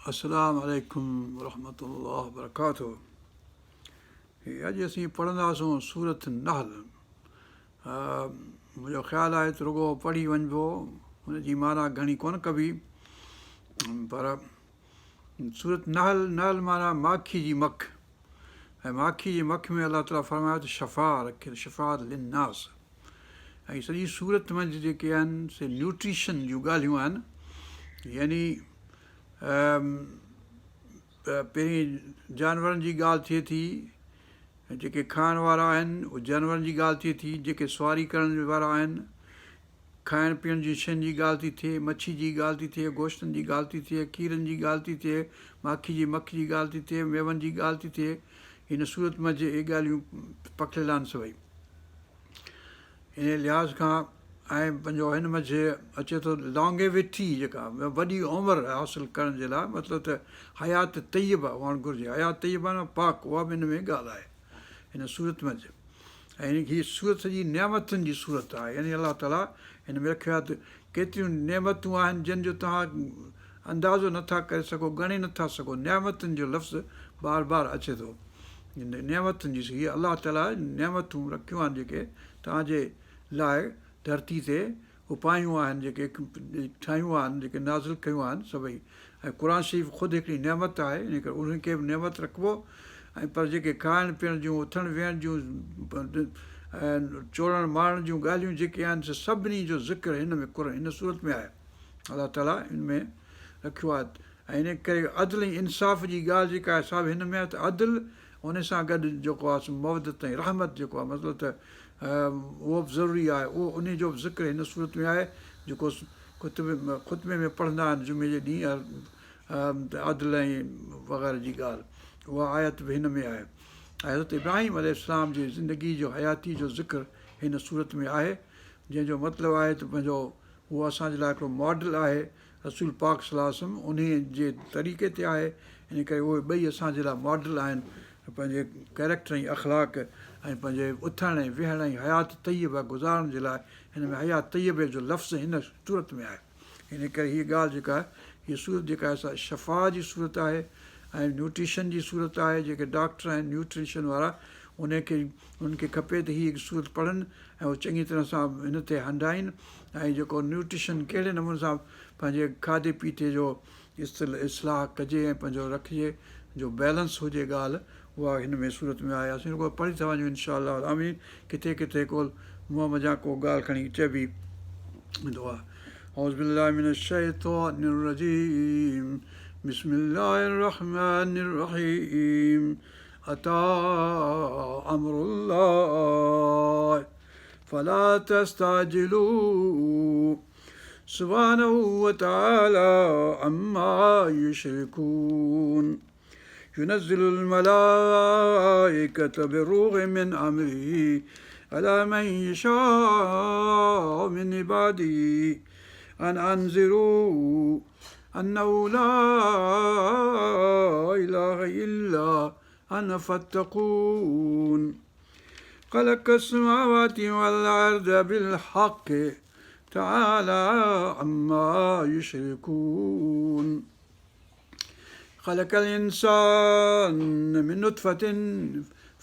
अस्सलामु अलैकुम वरहमतुल्लाहि वबरकातुहू। अॼु असीं पढ़ंदासूं सूरत नहल। मुंहिंजो ख़्यालु आहे त रुॻो पढ़ी वञिबो, हुनजी माना घणी कोन कबी, पर सूरत नहल नहल माना माखी जी मख, ऐं माखी जी मख में अलाह ताला फरमायो त शफ़ा रखे, शफ़ा लिन्नास। ऐं सॼी सूरत मंझि जेके आहिनि से न्यूट्रिशन जूं ॻाल्हियूं आहिनि, यानी पहिरीं जानवरनि जी ॻाल्हि थिए थी, जेके खाइण वारा आहिनि उहे जानवरनि जी ॻाल्हि थिए थी, जेके सुवारी करण वारा आहिनि खाइण पीअण जी शयुनि जी ॻाल्हि थी थिए, मच्छी जी ॻाल्हि थी थिए, गोश्तनि जी ॻाल्हि थी थिए, खीरनि जी ॻाल्हि थी थिए, माखी जी मख जी ॻाल्हि थी थिए, मेवनि जी ॻाल्हि थी थिए। हिन सूरत मंझि इहे ॻाल्हियूं पखिड़ियल आहिनि सभई। इन लिहाज़ खां ऐं पंहिंजो हिन मंझि अचे थो लॉन्गेविटी, जेका वॾी उमिरि हासिलु करण जे लाइ, मतिलबु त हयात तय्यबा हुअणु घुरिजे। हयात तय्यबा न पाक, उहा बि हिन में ॻाल्हि आहे हिन सूरत मंझि। ऐं हीअ सूरत सॼी नेमतुनि जी सूरत आहे, यानी अलाह ताला हिन में रखियो आहे त केतिरियूं नेमतूं आहिनि जिन जो तव्हां अंदाज़ो नथा करे सघो, ॻणे नथा सघो। नेमतुनि जो लफ़्ज़ बार बार अचे थो। नेमतुनि जी, हीअ अलाह ताला नेमतूं रखियूं आहिनि जेके तव्हांजे लाइ धरती ते उपायूं आहिनि, जेके ठाहियूं आहिनि, जेके नाज़िल कयूं आहिनि सभई। ऐं क़ुर शरीफ़ ख़ुदि हिकिड़ी नेमत आहे, इन करे उनखे बि नेमत रखिबो। ऐं पर जेके खाइण पीअण जूं, उथण विहण जूं, चोड़ण मारण जूं ॻाल्हियूं जेके आहिनि से सभिनी जो ज़िक्र हिन में हिन सूरत में आहे। अलाह ताला हिन में रखियो आहे। ऐं इन करे अदल ऐं इंसाफ़ जी ॻाल्हि जेका आहे सा बि हिन में आहे, त अदल उन सां गॾु जेको आहे मुवदत ऐं रहमत जेको आहे, मतिलबु त उहो बि ज़रूरी आहे। उहो उन जो बि ज़िक्र हिन सूरत में आहे, जेको ख़ुतबे में पढ़ंदा आहिनि जुमे जे ॾींहुं, अदल ऐं वग़ैरह जी ॻाल्हि, उहा आयत बि हिन में आहे। हज़रत इब्राहिम अलैहिस्सलाम जी ज़िंदगी जो हयाती जो ज़िक्र हिन सूरत में आहे, जंहिंजो मतिलबु आहे त पंहिंजो उहो असांजे लाइ हिकिड़ो मॉडल आहे। रसूल पाक सल्लल्लाहु अलैहि वसल्लम उन जे तरीक़े ते आहे, इन करे उहे ॿई असांजे लाइ मॉडल आहिनि, पंहिंजे कैरेक्टर ऐं अख़लाक ऐं पंहिंजे उथण ऐं विहण ऐं हयात तय्यबा गुज़ारण जे लाइ। हिन में हयात तय्यबे जो लफ़्ज़ हिन सूरत में आहे। इन करे हीअ ॻाल्हि जेका आहे, हीअ सूरत जेका आहे सा शफ़ा जी सूरत आहे ऐं न्यूट्रिशन जी सूरत आहे। जेके डॉक्टर आहिनि न्यूट्रिशन वारा, उनखे खपे त हीअ सूरत पढ़नि ऐं उहे चङी तरह सां हिन ते हंडाइनि, ऐं जेको न्यूट्रिशन कहिड़े नमूने सां पंहिंजे खाधे पीते जो इस्लाह कजे ऐं पंहिंजो रखिजे, जो बैलेंस हुजे ॻाल्हि, उहा हिन में सूरत में आहे। असीं रुॻो पढ़ी था वञूं इनशा अलाह आमीन। किथे किथे को मुंहं मज़ा को ॻाल्हि खणी चइबी वेंदो आहे। औज़ु बिल्लाहि मिनश शैतानिर रजीम, बिस्मिल्लाहिर रहमानिर रहीम। अता अम्रुल्लाह फला तस्ताजिलू सुब्हानहू व तआला अम्मा युश्रिकून। युनज़्ज़िलुल मलाइकत बिर्रूहि मिन अम्रिही अला मन यशाअ मिन इबादिही अन अंज़िरू अन्नहु ला इलाहा इल्ला अना फत्तक़ून। ख़लक़स समावाति वल अर्ज़ बिल हक़्क़ तआला अम्मा युश्रिकून। ख़लक़ल इंसान मिन नुत्फ़तिन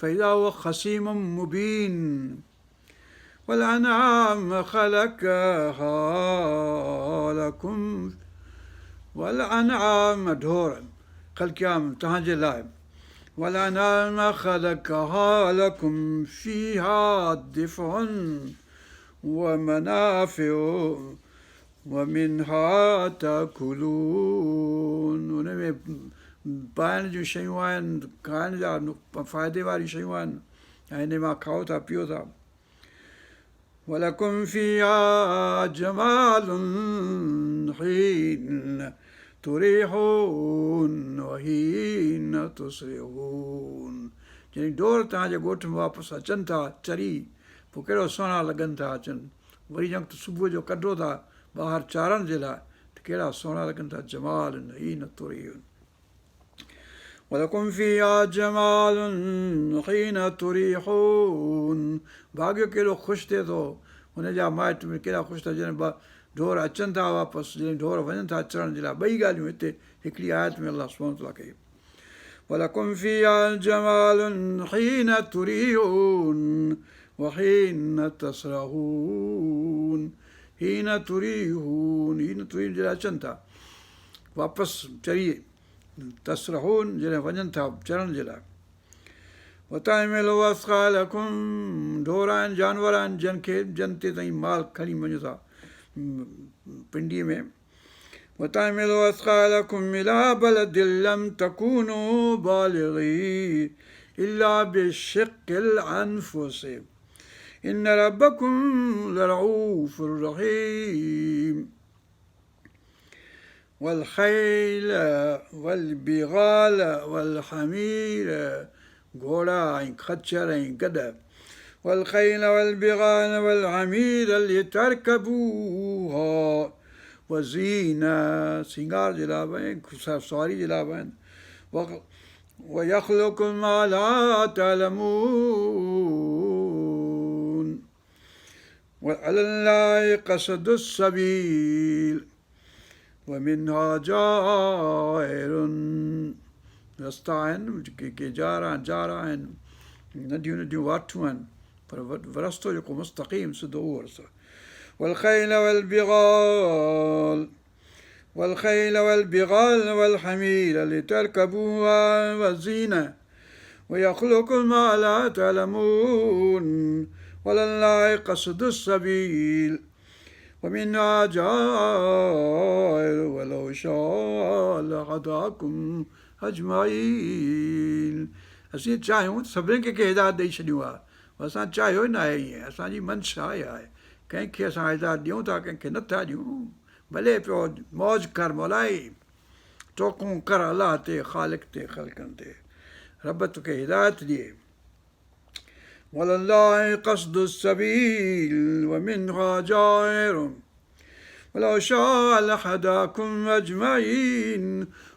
फ़इज़ा हुव ख़सीमुम मुबीन। वल अनआम ख़लक़हा लकुम, वल अनआम ढोर ख़लक़ियाम तव्हांजे लाइ। वल अनआम ख़लक़हा लकुम फ़ीहा दिफ़्उन व मनाफ़िउ व मिन्हा ताकुलून। उन में पाइण जूं शयूं आहिनि, खाइण जा फ़ाइदे वारियूं शयूं आहिनि, ऐं इन मां खाओ था पियो था। वलकुम फ़ीहा जमालुन हीन तुरीहून व हीन तुसरिहून। जॾहिं ढोर तव्हांजे ॻोठ में वापसि अचनि था चरी, पोइ कहिड़ो सुहिणा लॻनि था अचनि। वरी जंहिं वक़्तु सुबुह जो कढो था ॿाहिरि चाढ़ण जे लाइ, त कहिड़ा सुहिणा लॻनि था। जमालुन हीन तुरीहून। वलकुम फ़ीहा जमालुन हीन तुरीहून। भाग्य केॾो ख़ुशि थिए थो, हुनजा माइट में केॾा ख़ुशि था थियनि, ढोर अचनि था वापसि, जॾहिं ढोर वञनि था चढ़ण जे लाइ, ॿई ॻाल्हियूं हिते हिकिड़ी आयत में अलाह सुब्हानहू तआला कई। वलकुम फ़ीहा जमालुन हीन तुरीऊन व हीन तसरहून। हीन तुरीहून, हीन तुरीहून जॾहिं अचनि था वापसि चढ़ी, तसरहून जॾहिं वञनि था चढ़ण जे लाइ। वताइमिलु असक़ालकुम, ढोर आहिनि, जानवर आहिनि जन ते ताईं माल खणी वञो था पिंडीअ में। वताइमिलु असक़ालकुम इला बलदिन लम तकूनू बालिग़ी इल्ला बिशिक़्क़िल अनफ़ुस इन्न रब्बकुम लरऊफ़ुर रहीम। वलख़ैल वलबिग़ाल वलहमीर, घोड़ा ऐं खच्चर ऐं गॾ। वलख़ैल वलबिग़ाल वलहमीर लितरकबूहा वज़ीना, सिंगार जे लाइ बि ऐं सवारी जे लाइ बि आहिनि। वयख़्लुक़ु मा ला तअलमून वअलल्लाहि क़स्दुस सबील वमिन्हा जाइरुन, रस्ता आहिनि के जार आहिनि, नंढियूं नंढियूं वाठूं आहिनि, पर रस्तो जेको मुस्तक़ीम सिधो उहो रस्तो। वलख़ैल वलबिग़ाल वलहमीर लितरकबूहा वज़ीना वयख़्लुक़ु मा ला तअलमून वअलल्लाहि क़स्दुस सबील वमिन्हा जाइरुन वलौ शाअ लहदाकुम अजमाइन। असीं चाहियूं त सभिनी खे हिदायत ॾेई छॾियूं आहे, असां चाहियो ई न आहे ईअं, असांजी मंशा इहा आहे। कंहिंखे असां हिदायत ॾियूं था, कंहिंखे नथा ॾियूं। भले पियो मौज कर मौलाई, टोकूं कर अलाह ते, ख़ालिक ते, ख़ल्क़नि ते, रब तोखे हिदायत ॾिए। वअलल्लाहि क़स्दुस सबील वमिन्हा जाइरुन वलौ शाअ लहदाकुम अजमाइन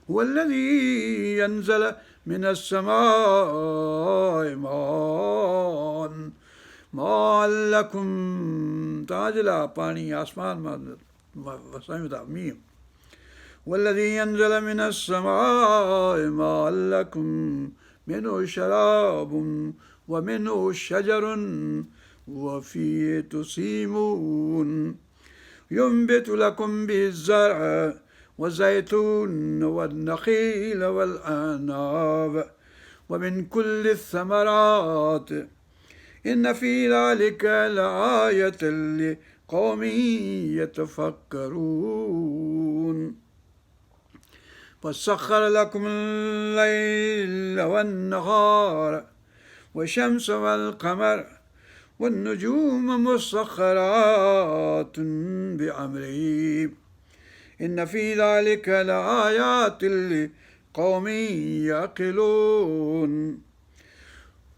हुवल्लज़ी अनज़ल मिनस समाइ माअन लकुम, तव्हांजे लाइ पाणी आसमान मां वसायूं था, मींहुं। वल्लज़ी अनज़ल मिनस समाइ माअन लकुम मिन्हु शराबुन वमिन्हु शजरुन वफ़ीहि तुसीमून युंबितु लकुम बिज़्ज़र्अ वज़ैतून वन्नख़ील वलअनाब वमिन कुल्लि थमरात इन्न फ़ी ज़ालिक लआयतन लिक़ौमिन यतफ़क्करून। वसख़्ख़र लकुमुल लैल वन्नहार वशम्स वलक़मर वन्नुजूम मुसख़्ख़रातुन बिअम्रिही इन्न फ़ी ज़ालिक लआयातिन लिक़ौमिन यअक़िलून।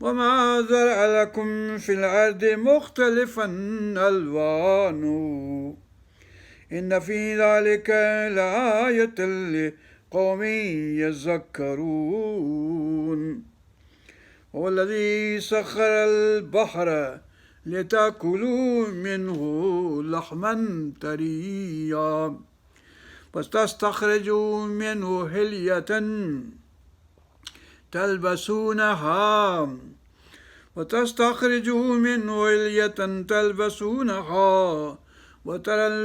वमा ज़रअ लकुम फ़िल अर्दि मुख़्तलिफ़न अल्वानुहु इन्न फ़ी ज़ालिक लआयतन लिक़ौमिन यज़क्करून। वल्लज़ी सख़्ख़रल बहर लिताकुलू मिन्हु लहमन तरिय्या वतस्तख़्रिजू मिन्हु हिल्यतन तलबसूनहा वतरल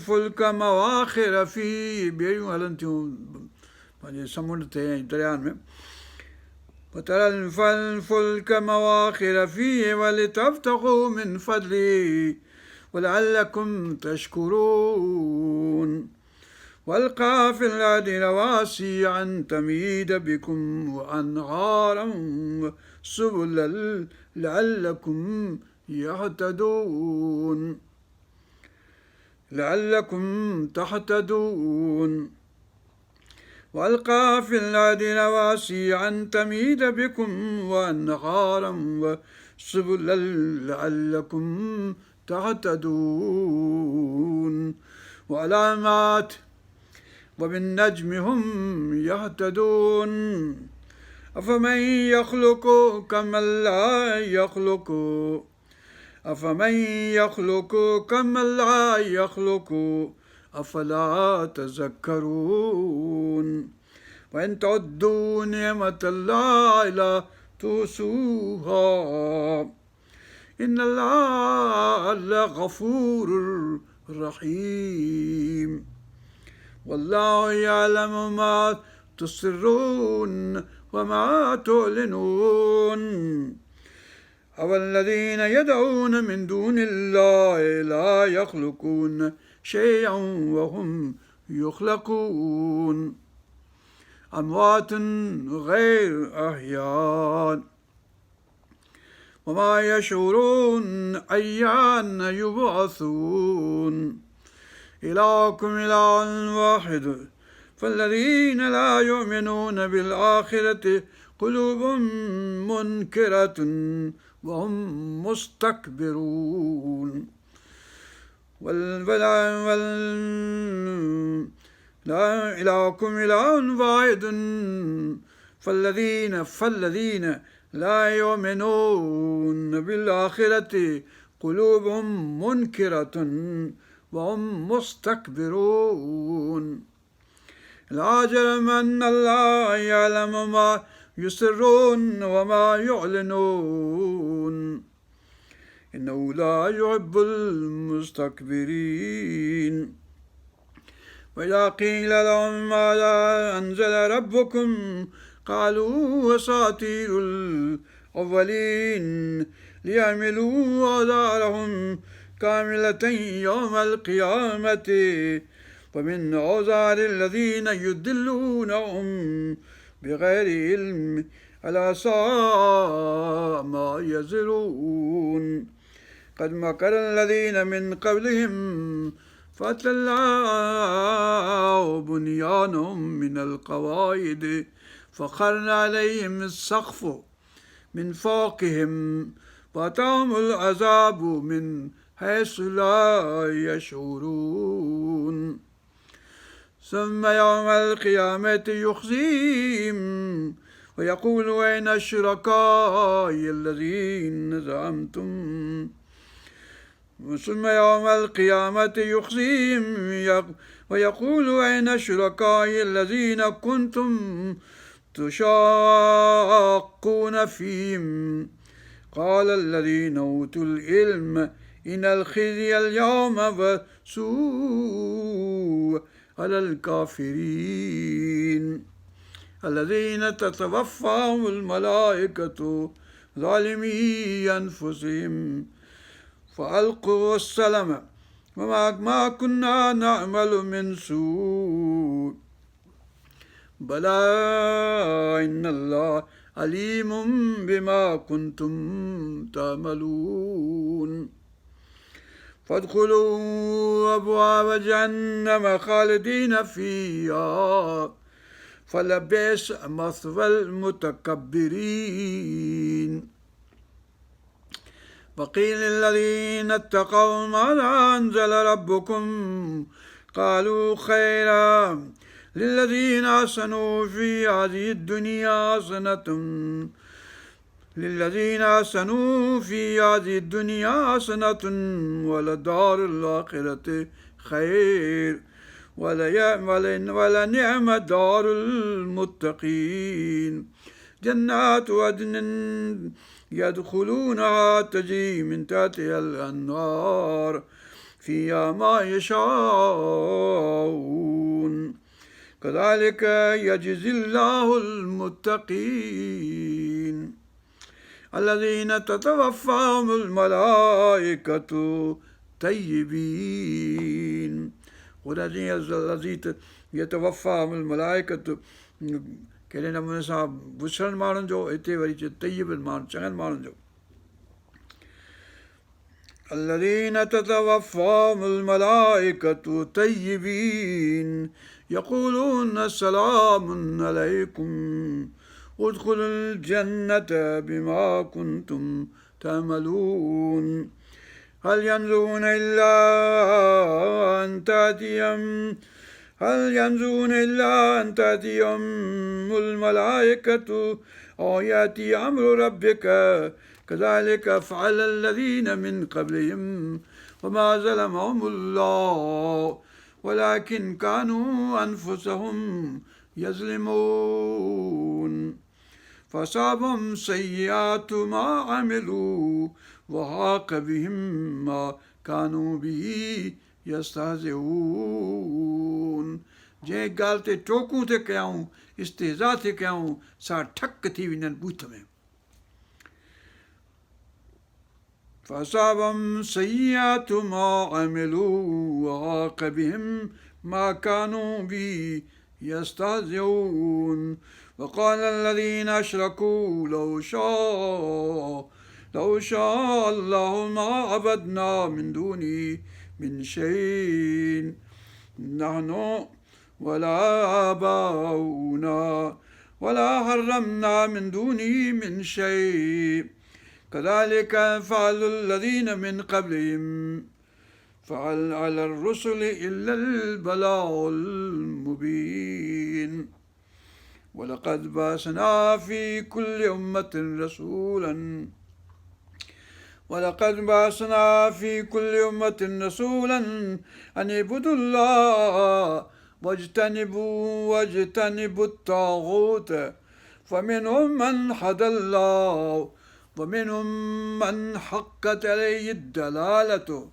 फुल्क मवाखिर फ़ीह, ॿेड़ियूं हलनि थियूं पंहिंजे समुंड ते ऐं दरियानि में। वतरल फुल्क मवाखिर फ़ीह वलितब्तग़ू मिन फ़ज़लिही वलअल्लकुम तशकुरून। वअल्क़ा फ़िल अर्दि रवासिय अन तमीद बिकुम वअनहारन वसुबुलन लअल्लकुम तहतदून। वअल्क़ा फ़िल अर्दि रवासिय अन तमीद बिकुम वअनहारन वसुबुलन लअल्लकुम तहतदून। वअलामात वबिन्नज्म हुम यहतदून। अफ़मन यख़्लुक़ु कमन ला यख़्लुक़ु أفمن يخلق كمن لا يخلق أفلا تذكرون وإن تعدوا نعمة الله لا تحصوها إن الله لغفور رحيم والله يعلم ما تسرون وما تعلنون أو الذين يدعون من دون الله لا يخلقون شيئا وهم يخلقون أموات غير أحياء وما يشعرون أيان يبعثون إلهكم إله واحد فالذين لا يؤمنون بالآخرة قلوب منكرة وهم مستكبرون لا إلهكم إله واحد فالذين لا يؤمنون بالآخرة قلوبهم منكرة وهم مستكبرون لا جرم أن الله يعلم ما يسرون وما يعلنون إنه لا يحب المستكبرين وإذا قيل لهم ماذا أنزل ربكم قالوا أساطير الأولين ليعملوا أوزارهم كاملة يوم القيامة ومن أوزار الذين يضلونهم بغير علم ألا ساء ما يزرون قد مكر الذين من قبلهم فأتلوا بنيانهم من القواعد فخرن عليهم السقف من فوقهم وأتاهم العذاب من حيث لا يشعرون ثم يوم القيامة يخزيهم ويقول أين الشركاء الذين زعمتم ثم يوم القيامة يخزيهم ويقول أين الشركاء الذين كنتم تشاقون فيهم قال الذين أوتوا العلم إن الخزي اليوم والسوء على الكافرين الذين تتوفاهم الملائكة ظالمي أنفسهم فألقوا السلام وما كنا نعمل من سوء بلى إن الله عليم بما كنتم تعملون فادخلوا أبواب جهنم خالدين فيها فلبئس مثوى المتكبرين وقيل للذين اتقوا ماذا أنزل ربكم قالوا خيرا للذين أحسنوا في هذه الدنيا حسنة ولدار الآخرة خير ولنعم دار المتقين جنات عدن يدخلونها تجري من تحتها الأنهار فيها ما يشاءون كذلك يجزي الله المتقين الذين تتوفاهم الملائكة طيبين الذين يتوفاهم الملائكة कहिड़े नमूने सां बुछड़नि माण्हुनि जो हिते वरी चए तय्यबनि माण्हुनि चङनि माण्हुनि जो الذين تتوفاهم الملائكة طيبين يقولون سلام عليكم ادخلوا الجنة بما كنتم تعملون هل ينظرون إلا أن تأتيهم الملائكة أو يأتي أمر ربك كذلك فعل الذين من قبلهم وما ظلمهم الله ولكن كانوا أنفسهم يظلمون فأصابهم سيئات ما عملوا وحاق بهم ما كانوا به يستهزئون जंहिं ॻाल्हि ते टोकूं ते कयूं इस्तेज़ा ते कयूं सा ठक थी वञनि ॿूथ में فأصابهم سيئات ما عملوا وحاق بهم ما كانوا به يستهزئون وقال الذين أشركوا لو شاء الله ما عبدنا من دونه من شيء نحن ولا آباؤنا ولا حرمنا من دونه من شيء كذلك فعل الذين من قبلهم فهل على الرسل إلا البلاغ المبين ولقد بعثنا في كل أمة رسولا أن اعبدوا الله واجتنبوا الطاغوت فمنهم من هدى الله ومنهم من حقت عليه الضلالة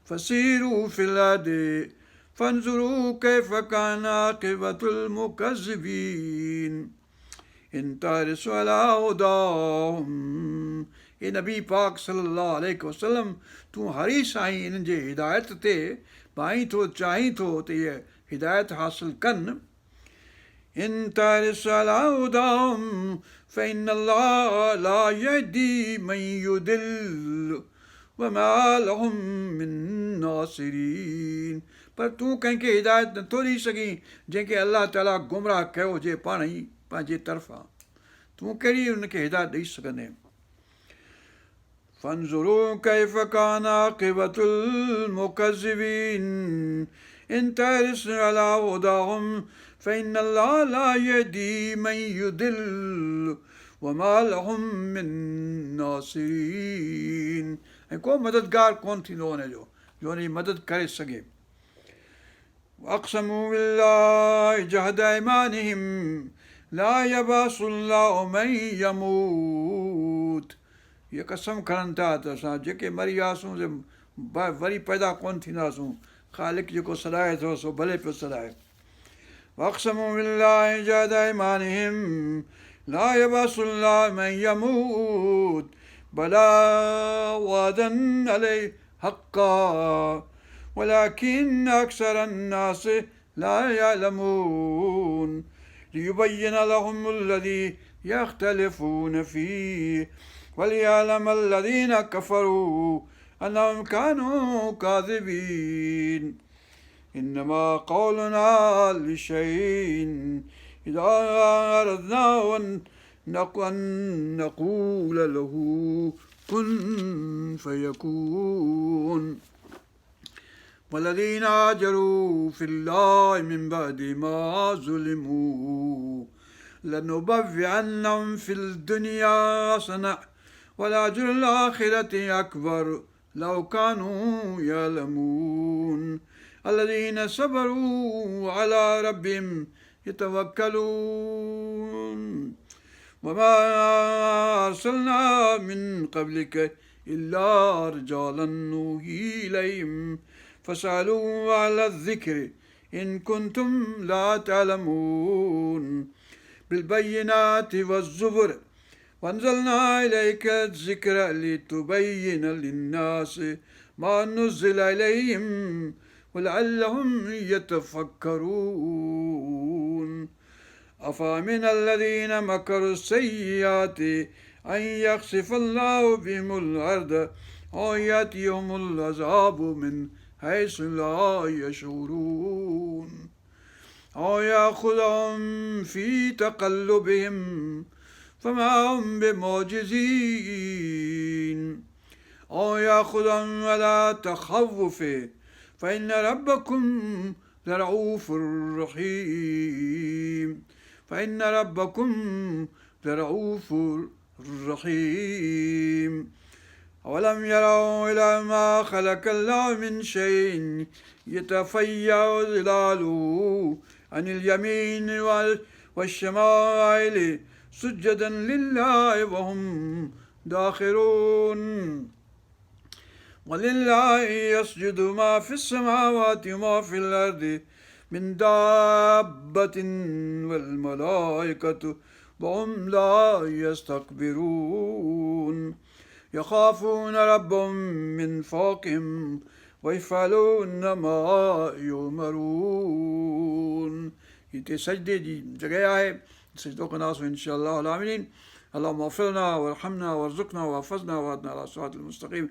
فسيروا في الأرض فانظروا كيف كان عاقبة المكذبين إن تحرصوا على هداهم ए नबी पाक सल्लल्लाहु अलैहि वसल्लम तूं हरीस आहीं इन्हनि जे हिदायत ते भाई थो चाहीं थो त इहे हिदायत हासिल कनि इन तहरिस अला हुदाहुम फइन अल्लाह ला यहदी मन युदिल वमा लहुम मिन नासिरीन पर तूं कंहिंखे हिदायत नथो ॾेई सघीं जंहिंखे अल्लाह ताला गुमराह कयो हुजे पाण ई पंहिंजे तरफ़ां तूं कहिड़ी हुनखे हिदायत ॾेई सघंदे فانظروا كيف كان عاقبة المكذبين إن تحرص على هداهم فإن الله لا يهدي من يضل وما لهم من ناصرين ऐं को मददगार कोन थींदो हुनजो जो हुनजी मदद करे सघे अक़समू बिल्लाहि जहद ऐमानिहिम ला यबअसु अल्लाहु मन यमूत इहे कसम खणनि था त असां जेके मरी वियासीं वरी पैदा कोन थींदासूं ख़ालिक जेको सॾाए थो सो भले पियो सॾाए वक़समू बिल्लाहि जहद ऐमानिहिम ला यबअसु अल्लाहु मन यमूत बला वअदन अलैहि हक़्क़ा वलाकिन अक्सर अन्नास ला यअलमून लियुबय्यिन लहुमुल्लज़ी यख्तलिफून फीह वलियअलम الذين كفروا أنهم كانوا كاذبين إنما قولنا لشيء إذا أردنا أن نقول له كن فيكون والذين هاجروا في الله من بعد ما ظلموا لنبوئنهم في الدنيا حسنة ولأجر الآخرة أكبر لو كانوا يعلمون الذين صبروا على ربهم يتوكلون وما أرسلنا من قبلك إلا رجالا نوحي إليهم فاسألوا أهل الذكر إن كنتم لا تعلمون بالبينات والزبر وأنزلنا إليك الذكر لتبين للناس ما نزل إليهم ولعلهم يتفكرون أفمن الذين مكروا السيئات أن يخسف الله بهم الأرض أو يأتيهم العذاب من حيث لا يشعرون أو يأخذهم في تقلبهم فما هم بمعجزين أو يأخذهم على تخوف فإن ربكم لرؤوف رحيم الرحيم أولم يروا إلى ما خلق الله من شيء يتفيأ ظلاله عن اليمين والشمائل سجدا لله وهم داخرون ولله يسجد ما في السماوات وما في الأرض من دابة والملائكة وهم لا يستكبرون يخافون ربهم من فوقهم ويفعلون ما يؤمرون. हिते सजदे जी जॻह आहे, सजदो कंदासीं इंशाअल्लाह आमीन. اللهم اغفر لنا وارحمنا وارزقنا واحفظنا وهدنا على الصراط المستقيم.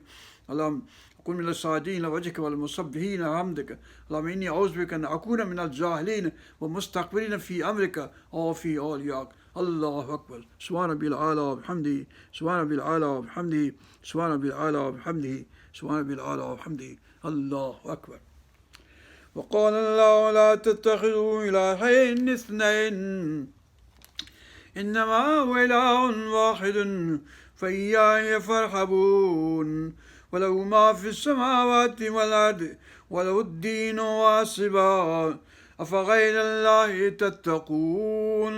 اللهم كن من الساجدين لوجهك والمسبحين حمدك. اللهم اني اعوذ بك ان اكون من الجاهلين ومستكبرين في امرك او في اولياك. الله اكبر. سبحان ربي الاعلى وبحمده، سبحان ربي الاعلى وبحمده، سبحان ربي الاعلى وبحمده، سبحان ربي الاعلى وبحمده. الله اكبر. وقال الله لا تتخذوا الهين اثنين إنما هو إله واحد فإياي فارهبون وله ما في السماوات والأرض وله الدين واصبا أفغير الله تتقون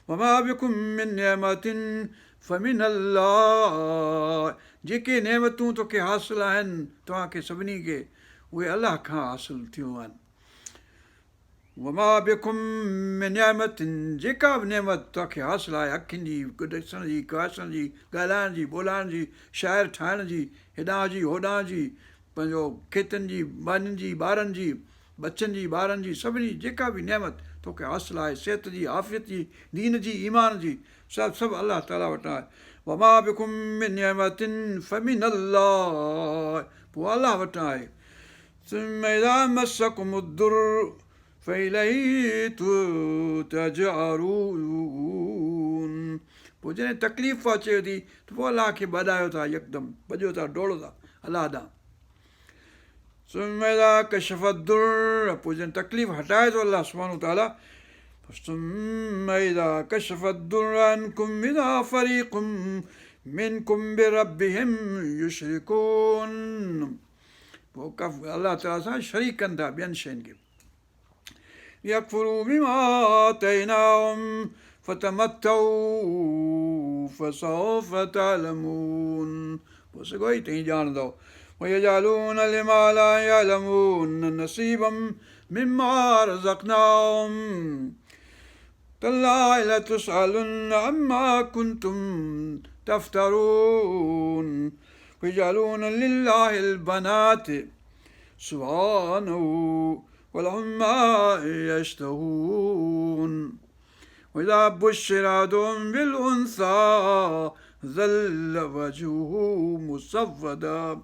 وما بكم من نعمة فمن الله. जेके नेमतूं तोखे हासिलु आहिनि तव्हांखे सभिनी खे उहे अलाह खां हासिलु थियूं आहिनि. वमा बिकुम मिन निअमतिन, जेका बि नेमत तव्हांखे हासिलु आहे अखियुनि जी, ॾिसण जी, क़ासण जी, ॻाल्हाइण जी, ॿोलाइण जी, शाइर ठाहिण जी, हेॾां जी होॾां जी, पंहिंजो खेतनि जी, मानियुनि जी, ॿारनि जी, बचनि जी, ॿारनि जी, सभिनी जेका बि नेमत तोखे हासिलु आहे, सिहत जी, आफ़ियत जी, दीन जी, ईमान जी, सभु अलाह ताला वटां आहे. वमा बिकुम मिन निअमतिन फमिन अल्लाह, पोइ अलाह वटां आहे. ثم إذا مسكم الضر فإليه تجأرون. पोइ जॾहिं तकलीफ़ अचे थी त पोइ अलाह खे ॿधायो था, यकदमि भॼो था, डोड़ो था अलाह ॾांहुं. ثم إذا كشف الضر, पोइ जॾहिं तकलीफ़ हटाए थो अलाह सुब्हानहू तआला. ثم إذا كشف الضر عنكم إذا فريق منكم بربهم يشركون. पोइ अलाह ताला सां शरीक कनि था ॿियनि शयुनि खे. يكفروا بما آتيناهم فتمتعوا فسوف تعلمون. पोइ सॻो ई तई ॼाणंदो. ويجعلون لما لا يعلمون نصيبا مما رزقناهم تالله لتسألن عما كنتم تفترون. ويجعلون لله البنات سبحانه ولهم ما يشتهون. وإذا بشر أحدهم بالأنثى ظل وجهه مسودا.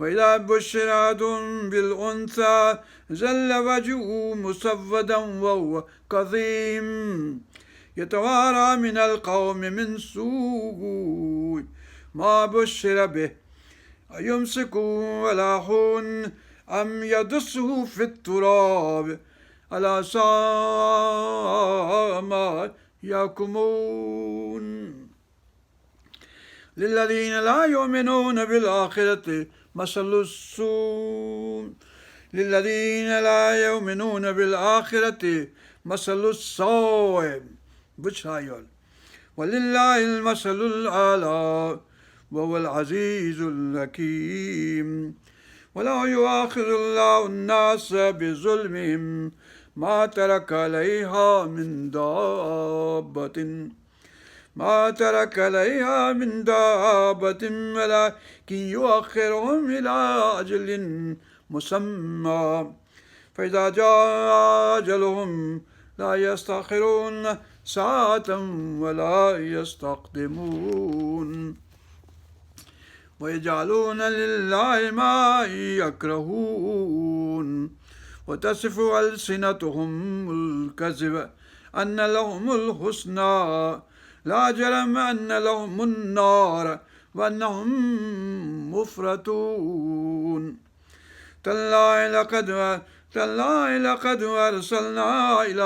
وإذا بشر أحدهم بالأنثى ظل وجهه مسودا وهو كظيم يتوارى من القوم من سوء ما بشر به أيمسكه على هون أم يدسه في التراب ألا ساء ما يحكمون. للذين لا يؤمنون بالآخرة مثل السوء. للذين لا يؤمنون بالآخرة مثل السوء. ولله المثل الأعلى وهو العزيز الحكيم. ولو يؤاخذ الله الناس بظلمهم ما ترك عليها من دابة ولكن يؤخرهم إلى أجل مسمى فإذا جاء أجلهم لا يستأخرون ساعة ولا يستقدمون. ويجعلون لله ما يكرهون وتصف ألسنتهم الكذب أن لهم الحسنى لا جرم أن لهم النار وأنهم مفرطون. تالله لقد أرسلنا إلى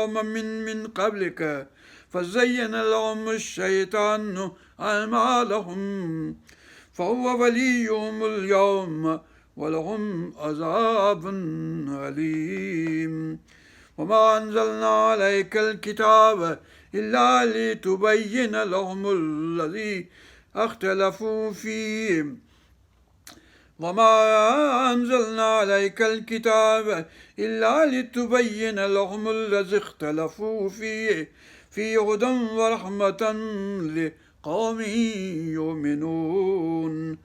أمم من قبلك فزين لهم الشيطان أعمالهم فهو وليهم اليوم ولهم عذاب أليم وما أنزلنا عليك الكتاب إلا لتبين لهم الذي اختلفوا فيه وما أنزلنا عليك الكتاب إلا لتبين لهم الذي اختلفوا فيه هدى ورحمة لقوم يؤمنون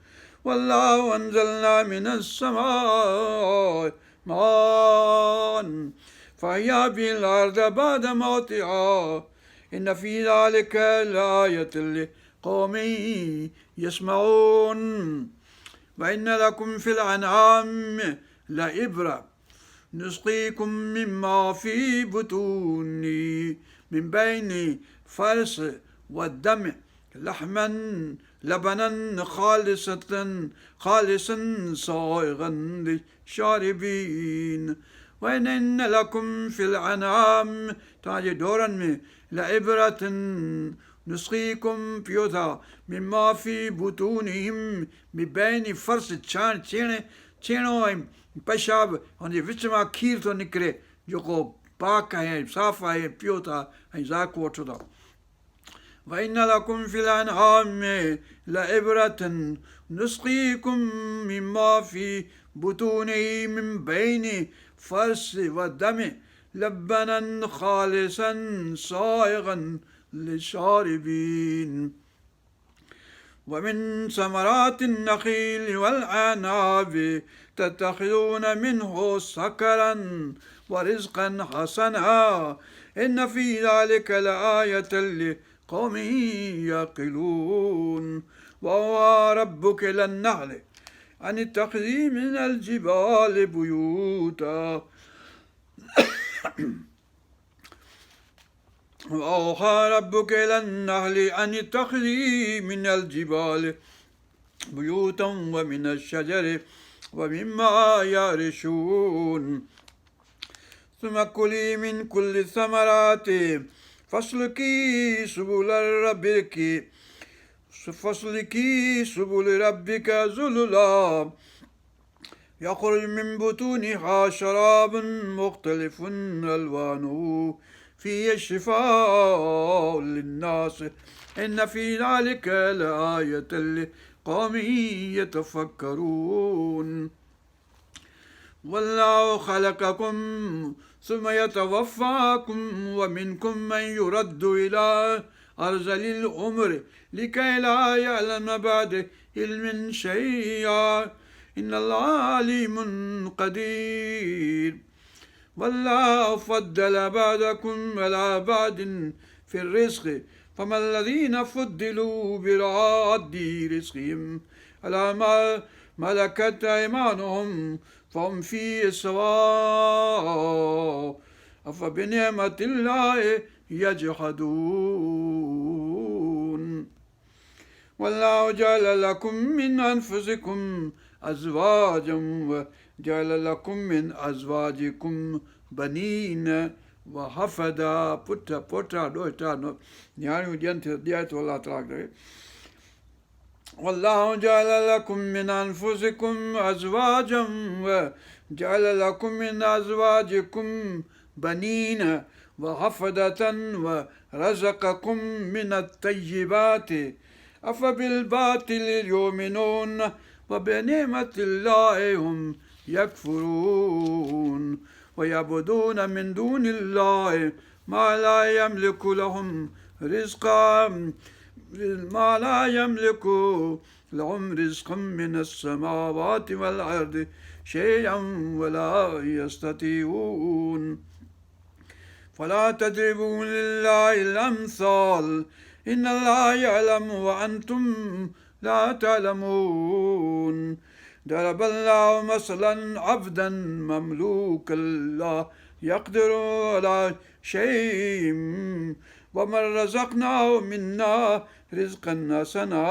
والله أنزلنا من السماء ماء فأحيا به الأرض بعد موتها إن في ذلك لآية لقوم يسمعون وإن لكم في الأنعام لعبرة نسقيكم مما في بطونه من بين فرث والدم لحما لبنا خالصا صائغا للشاربين وإن لكم في الأنعام تجدون لعبرة نسقيكم فيها مما في بطونهم من بين فرث छेणो ऐं पेशाब हुनजे विच मां खीर थो निकिरे जेको पाक आहे साफ़ आहे पियो था ऐं ज़ाक़ु वठो था وإن لكم في الأنعام لعبرة نسقيكم مما في بطونه من بين فرث والدم لبنا خالصا صائغا للشاربين ومن ثمرات النخيل والأعناب تتخذون منه سكرا ورزقا حسنا إن في ذلك لآية لقوم يعقلون وهو ربك للنحل أن اتخذي من الجبال بيوتا وأوحى ربك إلى النحل أن اتخذي من الجبال بيوتا ومن الشجر ومما يعرشون ثم كلي من كل الثمرات فاسلكي سبل ربك ذللا يخرج من بطونها شراب مختلف ألوانه فيه شفاء للناس إن في ذلك لآية لقوم يتفكرون والله خلقكم ثم يتوفاكم ومنكم من يرد إلى أرذل العمر لكي لا يعلم بعد علم شيئا إن الله عليم قدير والله فضل بعضكم على بعض في الرزق فما الذين فضلوا براد رزقهم على ما ملكت أيمانهم فهم فيه سواء أفبنعمة الله يجحدون والله جعل لكم من أنفسكم أزواجا وجعل لكم من أزواجكم بنين وحفدا पुटा ॾोहिटा न्याणियूं ॾिए थो अलाह ताला करे والله جعل لكم من أنفسكم أزواجا وجعل لكم من أزواجكم بنين وحفدة ورزقكم من الطيبات أفبالباطل يؤمنون وبنعمة الله هم يكفرون ويعبدون من دون الله ما لا يملك لهم رزقا من السماوات والأرض شيئا ولا يستطيعون فلا تضربوا لله الأمثال إن الله يعلم وأنتم لا تعلمون ضرب الله مثلا عبدا مملوكا لا يقدر على شيء ومن رزقناه منا رزقا حسنا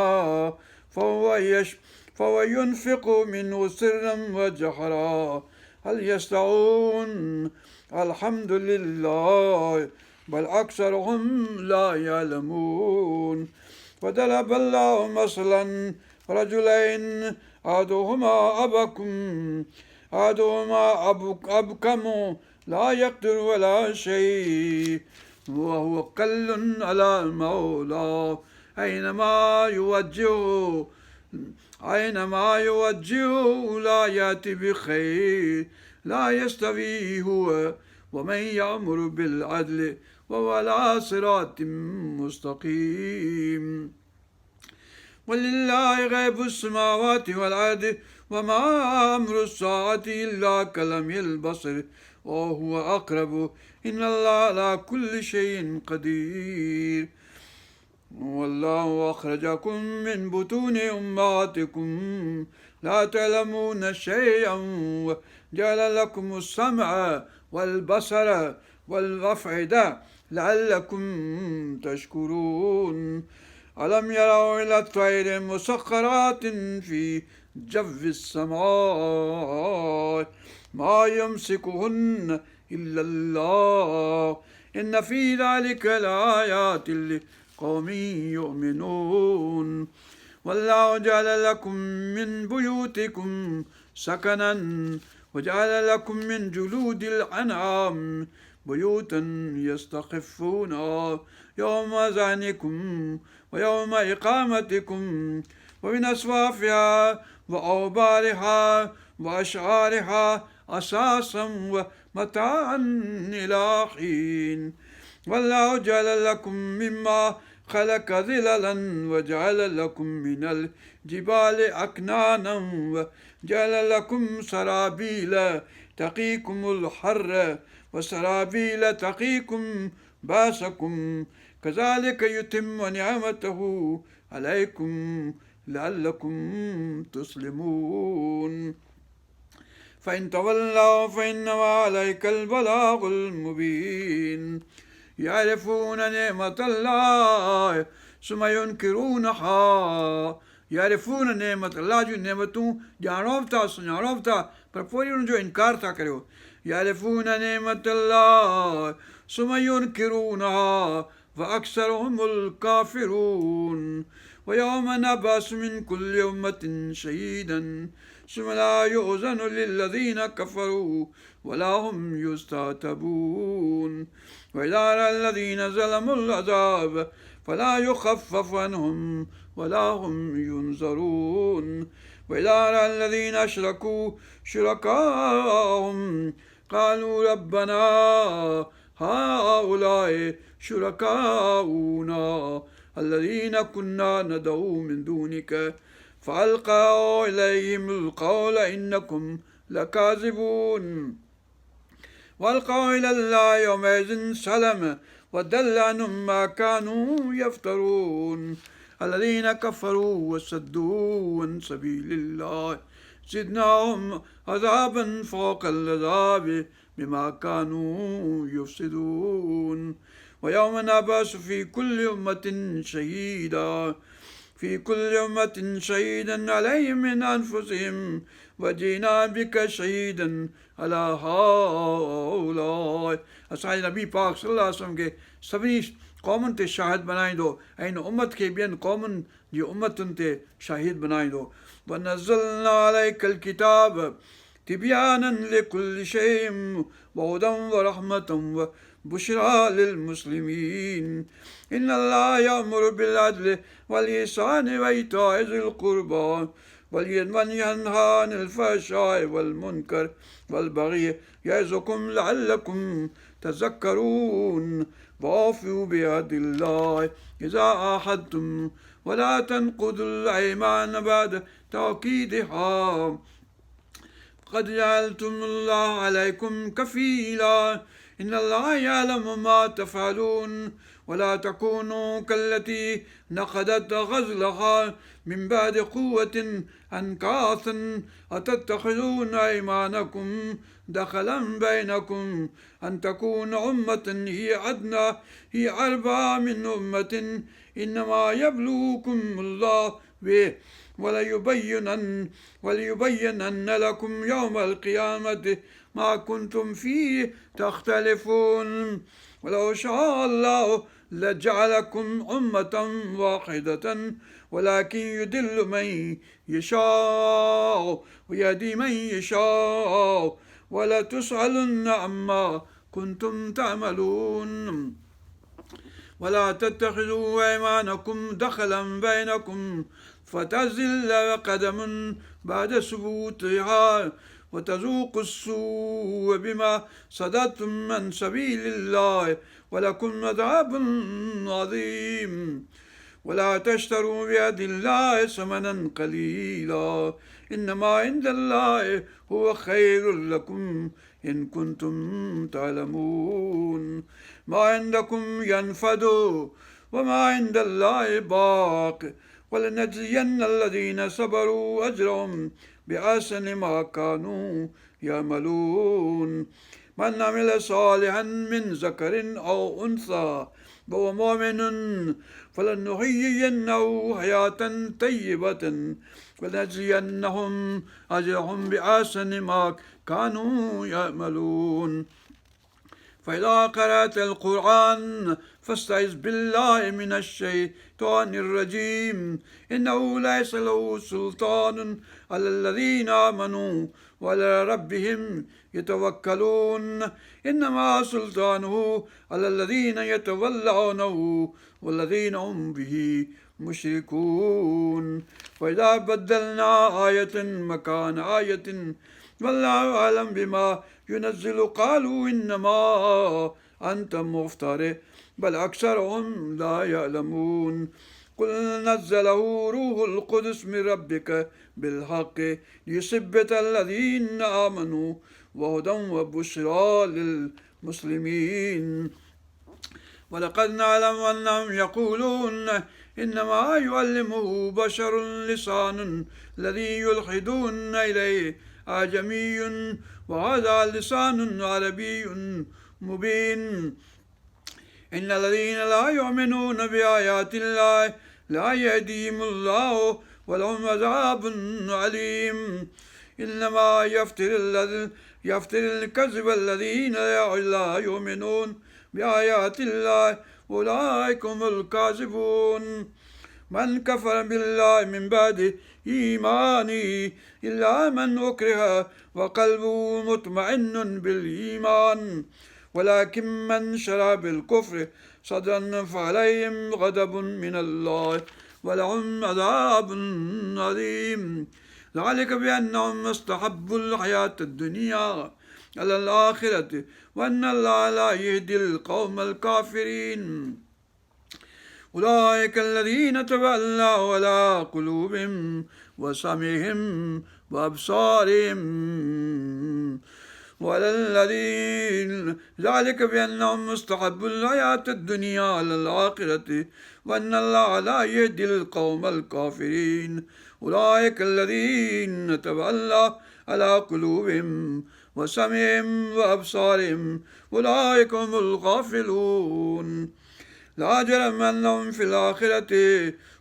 فهو ينفق منه سرا وجهرا هل يستطيعون الحمد لله بل أكثرهم لا يعلمون. وضرب الله مثلا رجلين أحدهما أبكم لا يقدر على شيء وهو كل على المولى أينما يوجهه لا يأتي بخير لا يستوي هو ومن يأمر بالعدل وهو على صراط مستقيم. ولله غيب السماوات والأرض وما أمر الساعة إلا كلمح البصر وهو أقرب إن الله على كل شيء قدير. والله أخرجكم من بطون أمهاتكم لا تعلمون شيئا وجعل لكم السمع والبصر والأفئدة لعلكم تشكرون. ألم يروا إلى الطير مسخرات في جو السماء ما يمسكهن إلا الله إن في ذلك لآيات لقوم يؤمنون. والله جعل لكم من بيوتكم سكنا وجعل لكم من جلود الأنعام بيوتا يستخفونها يوم ذعنكم ويوم إقامتكم ومن أصوافها وأوبارها وأشعارها أساسا ومتاعا إلى حين. والله جعل لكم مما خلق ظللا وجعل لكم من الجبال أكنانا وجعل لكم سرابيل تقيكم الحر وسرابيل تقيكم باسكم كذلك يتم نعمته عليكم لعلكم تسلمون. فإن تولوا فإنما عليك البلاغ المبين. يعرفون نعمة الله ثم ينكرونها. يعرفون نعمة الله जूं नेमतूं ॼाणो बि था सुञाणो बि था पर पोइ उनजो इनकार था करियो. يعرفون نعمة الله ثم ينكرونها وأكثرهم الكافرون. ويوم نبعث من كل أمة شهيدا ثم لا يؤذن للذين كفروا ولا هم يستعتبون. وإذا رأى الذين ظلموا العذاب فلا يخفف عنهم ولا هم ينظرون. وإذا رأى الذين أشركوا شركاءهم قالوا ربنا هؤلاء شركاؤنا الذين كنا ندعو من دونك فألقوا إليهم القول إنكم لكاذبون. وألقوا إلى الله يومئذ سلم وضل عنهم ما كانوا يفترون. الذين كفروا وصدوا عن سبيل الله زدناهم عذابا فوق العذاب بما كانوا يفسدون. ويوم نبعث في كل أمة شهيدا عليهم من أنفسهم وجئنا بك شهيدا على هؤلاء. असांजे नबी पाक सल्लल्लाहु अलैहि वसल्लम खे सभिनी क़ौमुनि ते शाहिद बनाईंदो ऐं हिन उम्मत खे ॿियनि क़ौमुनि जी उम्मतुनि ते शाहिद बनाईंदो. ونزلنا عليك الكتاب تبيانا لكل شيء وهدى ورحمة وبشرى للمسلمين. إن الله يأمر بالعدل والإحسان وإيتاء ذي القربى وينهى عن الفحشاء والمنكر والبغي يعظكم لعلكم تذكرون. وأوفوا بعهد الله إذا عاهدتم ولا تنقضوا الأيمان بعد توكيدها قد جعلتم الله عليكم كفيلا إن الله يعلم ما تفعلون. ولا تكونوا كالتي نقضت غزلها من بعد قوة أنكاثا أتتخذون أيمانكم دخلا بينكم أن تكون أمة هي أربى من أمة إنما يبلوكم الله به وليبينن لكم يوم القيامة ما كنتم فيه تختلفون ولو شاء الله لجعلكم أمة واحدة ولكن يدل من يشاء ويهدي من يشاء ولا تسألن عما كنتم تعملون ولا تتخذوا أيمانكم دخلا بينكم فتزل قدم بعد ثبوتها وتذوقوا السوء بما صددتم عن سبيل الله ولكم عذاب عظيم ولا تشتروا بيد الله ثمنا قليلا إنما عند الله هو خير لكم إن كنتم تعلمون ما عندكم ينفد وما عند الله باق ولنجزين الذين صبروا أجرهم بأحسن ما كانوا يعملون من عمل صالحا من ذكر أو أنثى وهو مؤمن فلنحيينه حياة طيبة ولنجزينهم أجرهم بأحسن ما كانوا يعملون فإذا قرأت القرآن فاستعذ بالله من الشيطان الرجيم إنه ليس له سلطان على الذين آمنوا وعلى ربهم يتوكلون إنما سلطانه على الذين يتولونه والذين هم به مشركون وإذا بدلنا آية مكان آية والله أعلم بما ينزل قالوا إنما أنت مفتر بل أكثرهم لا يعلمون قل نزله روح القدس من ربك بالحق ليثبت الذين آمنوا وهدى وبشرى للمسلمين ولقد نعلم أنهم يقولون إنما يعلمه بشر لسان الذي يلحدون إليه أعجمي وهذا لسان عربي مبين إن الذين لا يؤمنون بآيات الله لا يهديهم الله ولهم عذاب عليم إنما يفتر الكذب الذين لا يؤمنون بآيات الله أولئك هم الكاذبون من كفر بالله من بعد إيمانه إلا من أكره وقلبه مطمئن بالإيمان ولكن من شرع بالكفر صدرا فعليهم غضب من الله ولهم عذاب عظيم ذلك بأنهم استحبوا الحياة الدنيا على الآخرة وأن الله لا يهدي القوم الكافرين أولئك الذين طبع الله على قلوبهم وسمعهم وأبصارهم وعلى الذين ذلك بأنهم استحبوا الحياة الدنيا على الآخرة وأن الله لا يهدي القوم الكافرين أولئك الذين طبع الله على قلوبهم وسمعهم وأبصارهم أولئك هم الغافلون لا جرم أنهم في الآخرة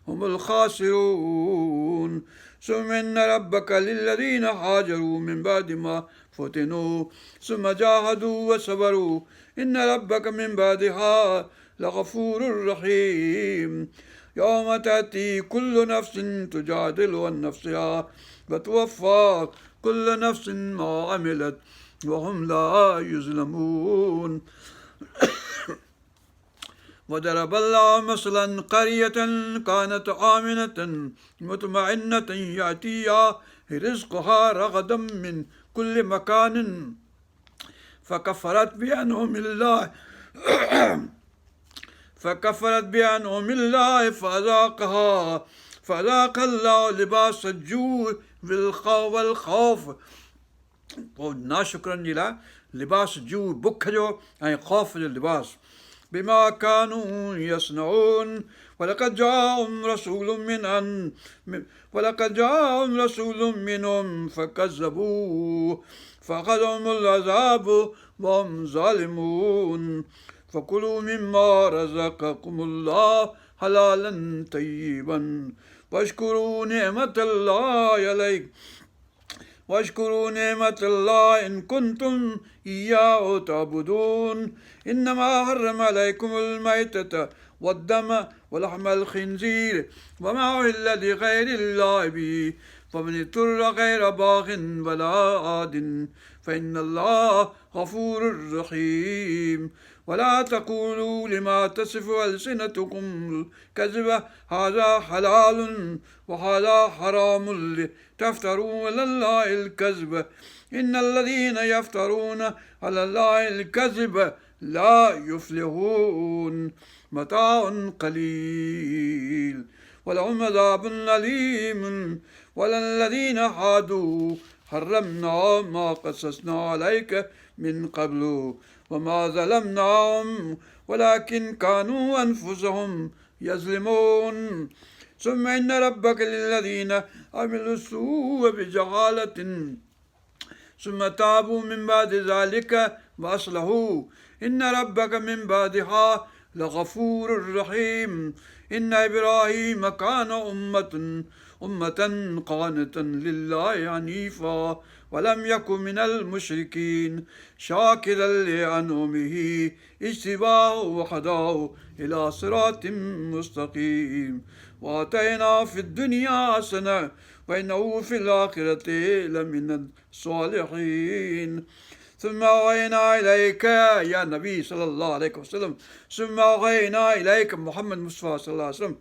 هم الخاسرون ثم إن ربك للذين هاجروا من بعد ما فتنوا ثم جاهدوا وصبروا إن ربك من بعدها لغفور رحيم يوم تأتي كل نفس تجادل عن نفسها وتوفى كل نفس ما عملت وهم لا يظلمون وضرب الله مثلا قرية كانت آمنة مطمئنة يأتيها رزقها رغدا من كل مكان فكفرت بأنعم الله فأذاق الله لباس الجوع والخوف नाशुक्रनि जे लाइ लिबास जू बुख जो ऐं ख़ौफ़ जो लिबास بما كانوا يصنعون ولقد جاءهم رسول منهم فكذبوه فأخذهم العذاب وهم ظالمون فكلوا مما رزقكم الله حلالا طيبا واشكروا نعمة الله عليكم واشكروا نعمة الله إن كنتم إياه تعبدون إنما حرم عليكم الميتة والدم ولحم الخنزير وما أهل لغير الله به فمن اضطر غير باغ ولا عاد فإن الله غفور رحيم ولا تقولوا لما تصف ألسنتكم الكذب هذا حلال وهذا حرام تفتروا على الله الكذب إن الذين يفترون على الله الكذب لا يفلحون متاع قليل ولهم عذاب أليم وللذين حادوا حرمنا ما قصصنا عليك من قبل وما ظلمناهم ولكن كانوا أنفسهم يظلمون ثم إن ربك للذين عملوا السوء بجهالة ثم تابوا من بعد ذلك وأصلحوا إن ربك من بعدها لغفور رحيم إن إبراهيم كان أمة قانتا لله حنيفا ولم يكن من المشركين شاكرا لأنعمه اجتباه وهداه إلى صراط مستقيم وآتينا في الدنيا حسنة وإنه في الآخرة لمن الصالحين ثم أوحينا إليك يا نبي صلى الله عليه وسلم ثم أوحينا إليك محمد مصطفى صلى الله عليه وسلم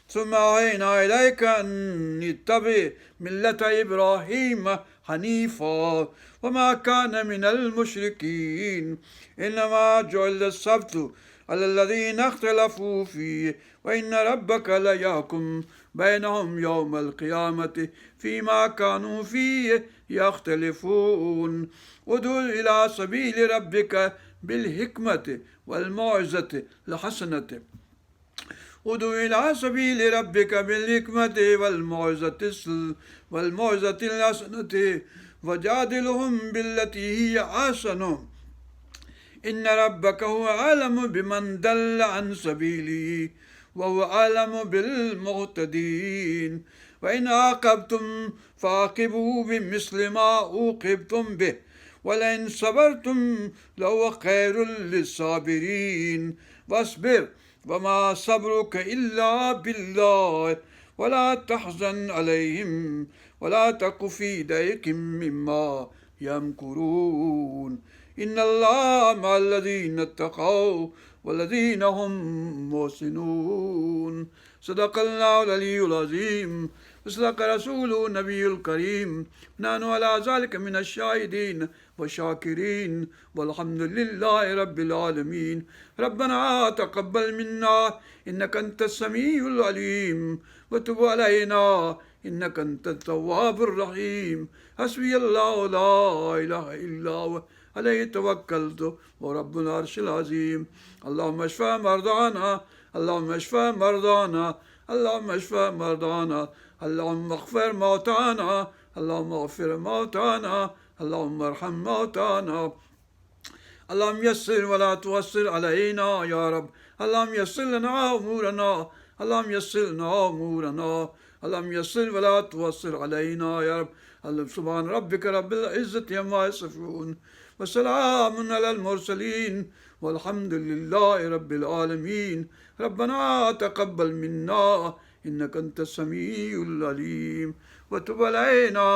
ثم أوحينا إليك أن اتبع ملة إبراهيم حنيفا وما كان من المشركين إنما جعل السبت على الذين اختلفوا فيه وإن ربك ليحكم بينهم يوم القيامة فيما كانوا فيه يختلفون ادع إلى سبيل ربك بالحكمة والموعظة الحسنة ادع إلى سبيل ربك بالحكمة والموعظة الحسنة وجادلهم بالتي هي أحسن إن ربك هو أعلم بمن دل عن سبيله وهو أعلم بالمهتدين وإن عاقبتم فعاقبوا بمثل ما عوقبتم به ولئن صبرتم لهو خير للصابرين واصبر وما صبرك إلا بالله ولا تحزن عليهم ولا تك في ضيق مما يمكرون إن الله مع الذين اتقوا والذين هم محسنون صدق الله العلي العظيم وصدق رسوله النبي الكريم نحن على ذلك من الشاهدين والشاكرين والحمد لله رب العالمين ربنا تقبل منا إنك أنت السميع العليم وتب علينا إنك أنت التواب الرحيم حسبي الله لا إله إلا هو عليه توكلت ورب العرش العظيم اللهم اشف مرضانا اللهم اشف مرضانا اللهم اشف مرضانا اللهم اغفر موتانا اللهم اغفر موتانا اللهم ارحم موتانا اللهم يسر ولا توسر علينا يا رب اللهم يسر لنا أمورنا اللهم يسر لنا أمورنا اللهم يسر ولا توسر علينا يا رب سبحان ربك رب العزة عما يصفون وسلام على المرسلين والحمد لله رب العالمين ربنا تقبل منا إنك أنت السميع العليم وتب علينا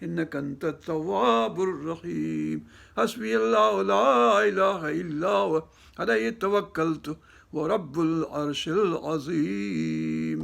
إنك أنت التواب الرحيم حسبي الله لا إله إلا هو عليه توكلت ورب العرش العظيم.